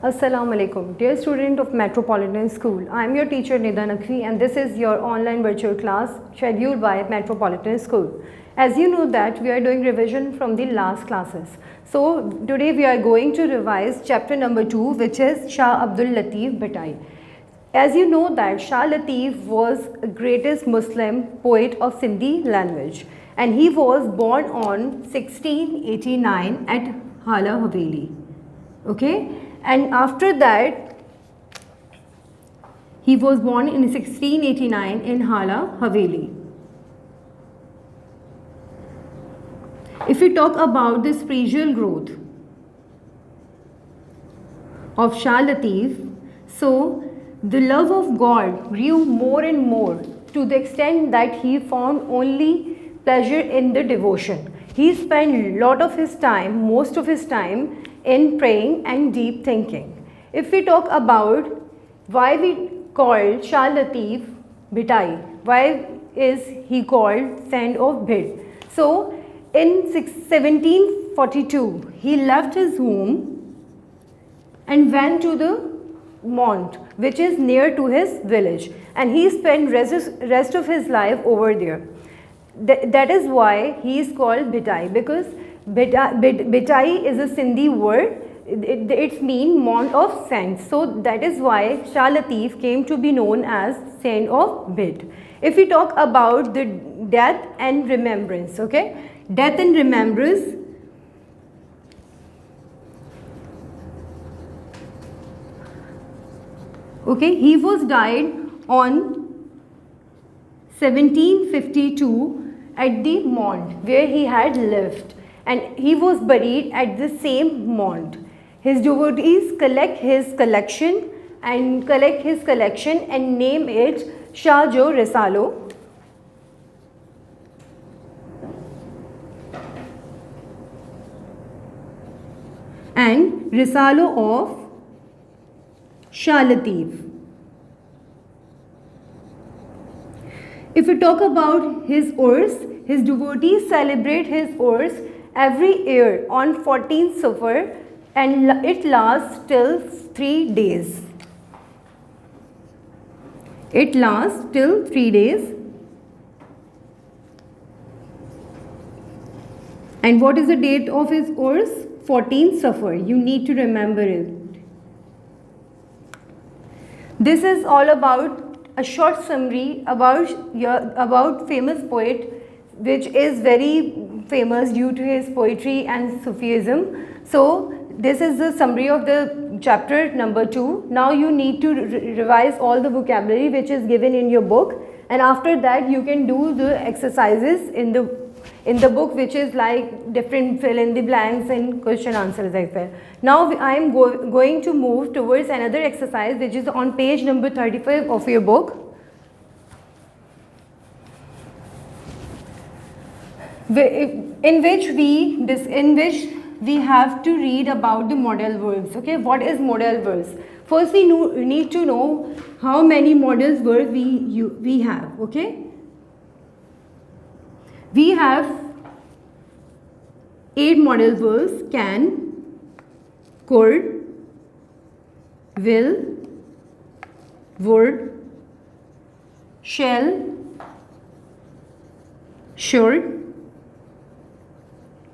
Assalamu alaikum. Dear student of Metropolitan School, I am your teacher Nida Nakvi and this is your online virtual class scheduled by Metropolitan School. As you know that we are doing revision from the last classes. So today we are going to revise chapter number 2, which is Shah Abdul Latif Bhatai. As you know that Shah Latif was the greatest Muslim poet of Sindhi language and he was born on 1689 at Hala Haveli. Okay, and after that he was born in 1689 in Hala Haveli. If we talk about the spiritual growth of Shah Latif, so the love of God grew more and more to the extent that he found only pleasure in the devotion. He spent a lot of his time, most of his time, in praying and deep thinking. If we talk about why we call Shah Latif Bhatai, why is he called Saint of Bhit? So in 1742 he left his home and went to the Mont, which is near to his village, and he spent rest of his life over there. That is why he is called Bhatai, because Bhatai is a Sindhi word. It's mean Mount of Saints. So that is why Shah Latif came to be known as Saint of Bhit. If we talk about the death and remembrance, okay, death and remembrance. Okay, he was died on 1752 at the Mont where he had lived, and he was buried at the same Mont. His devotees collect his collection and name it Shah Jo Risalo. And Risalo of Shah Latif. If we talk about his Urs, his devotees celebrate his Urs every year on 14th Safar, and it lasts till 3 days. It lasts till 3 days. And what is the date of his Urs? 14th Safar. You need to remember it. This is all about a short summary about famous poet, which is very famous due to his poetry and Sufism. So this is the summary of the chapter number 2. Now you need to revise all the vocabulary which is given in your book, and after that you can do the exercises in the book, which is like different fill in the blanks and question answers like that. Now I am going to move towards another exercise which is on page number 35 of your book, in which we have to read about the modal verbs. Okay, what is modal verbs? First we need to know how many modal verbs we have. Okay, we have 8 modal verbs: can, could, will, would, shall, should,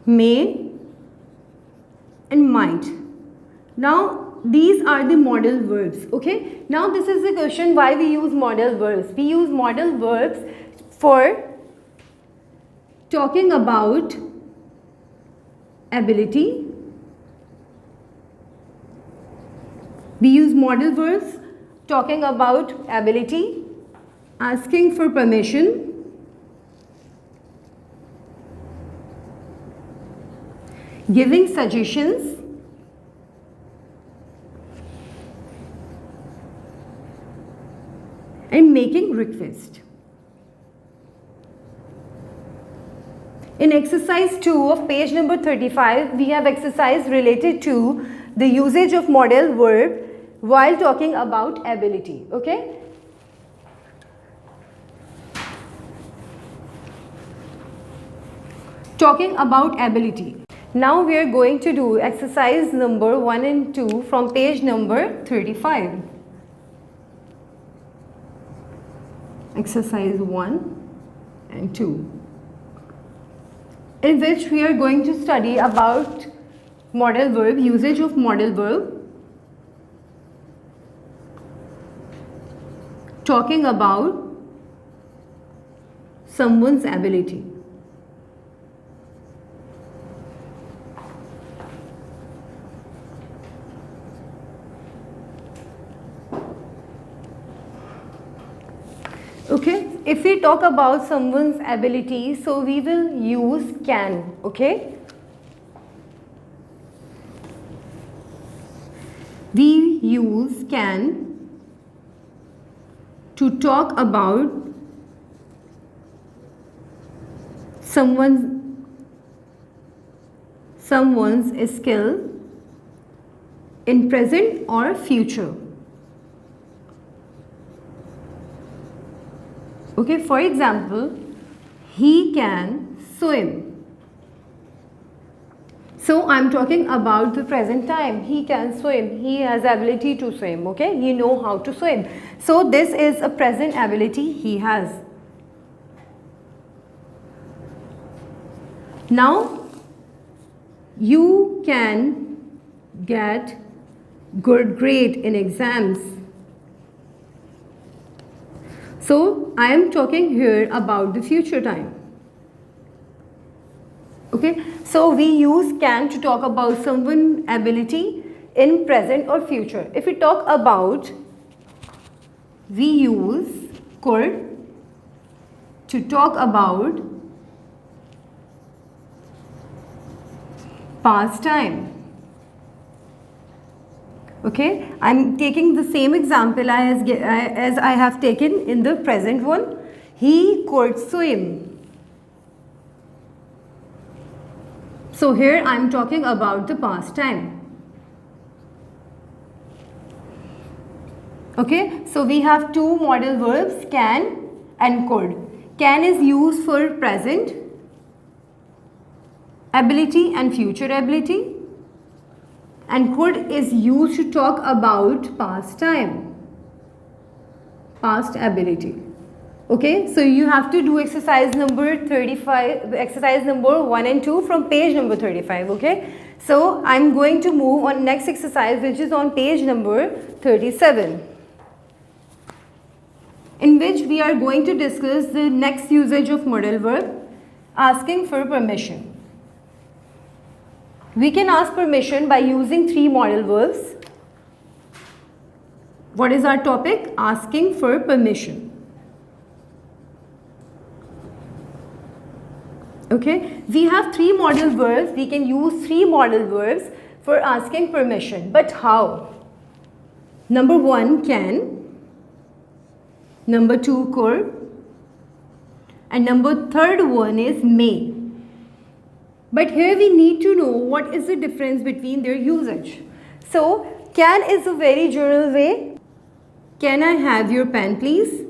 may, and might. Now these are the modal verbs. Okay, now this is the question why we use modal verbs. We use modal verbs for talking about ability. We use modal verbs talking about ability, asking for permission, giving suggestions, and making request. In exercise 2 of page number 35, we have exercise related to the usage of modal verb while talking about ability. Okay? Talking about ability. Now we are going to do exercise number 1 and 2 from page number 35. Exercise 1 and 2, in which we are going to study about modal verb, usage of modal verb, talking about someone's ability. Okay, if we talk about someone's ability, so we will use can, okay? We use can to talk about someone's skill in present or future. Okay, for example, he can swim. So I'm talking about the present time. He can swim. He has ability to swim. Okay, he know how to swim. So this is a present ability he has. Now you can get good grade in exams. So I am talking here about the future time. Okay, so we use can to talk about someone's ability in present or future. If we talk about, we use could to talk about past time. Okay, I'm taking the same example as I have taken in the present one. He could swim. So here I'm talking about the past time. Okay, so we have two modal verbs, can and could. Can is used for present ability and future ability, and could is used to talk about past time, past ability. Okay, so you have to do exercise number 35, exercise number 1 and 2 from page number 35. Okay, so I'm going to move on next exercise, which is on page number 37, in which we are going to discuss the next usage of modal verb, asking for permission. We can ask permission by using three modal verbs. What is our topic? Asking for permission. Okay, we have three modal verbs. We can use three modal verbs for asking permission. But how? Number 1, can. Number 2, could. And number 3rd one is may. But here we need to know what is the difference between their usage. So, can is a very general way. Can I have your pen, please?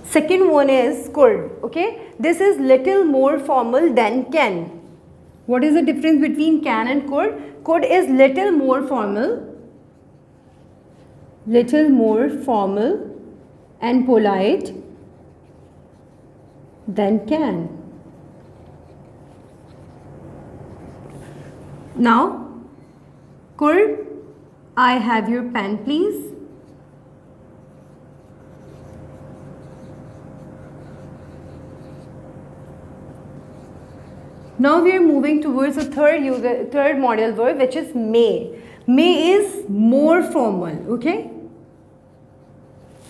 Second one is could. Okay, this is little more formal than can. What is the difference between can and could? Could is little more formal and polite than can. Now, could I have your pen, please? Now we are moving towards the third modal verb, which is may. May is more formal, okay?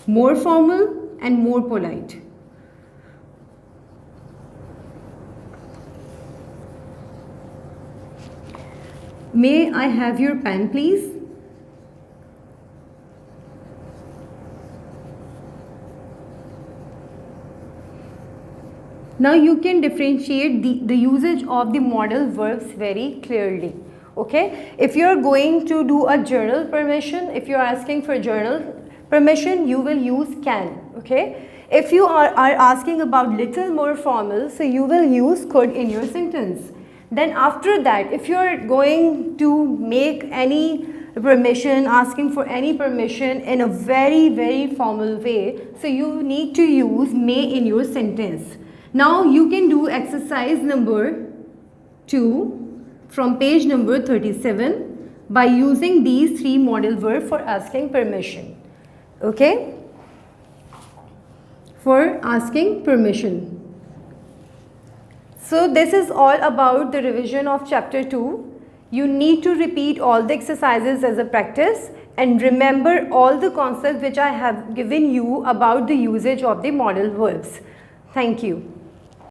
More formal and more polite. May I have your pen, please? Now you can differentiate the usage of the modal verbs very clearly. Okay, if you are going to do a journal permission, if you are asking for journal permission, you will use can. Okay, If you are asking about little more formal, so you will use could in your sentence. Then after that, if you are going to make any permission, asking for any permission in a very formal way, so you need to use may in your sentence. Now you can do exercise number 2 from page number 37 by using these 3 modal verbs for asking permission. Okay? For asking permission. So this is all about the revision of chapter 2. You need to repeat all the exercises as a practice and remember all the concepts which I have given you about the usage of the modal verbs. Thank you.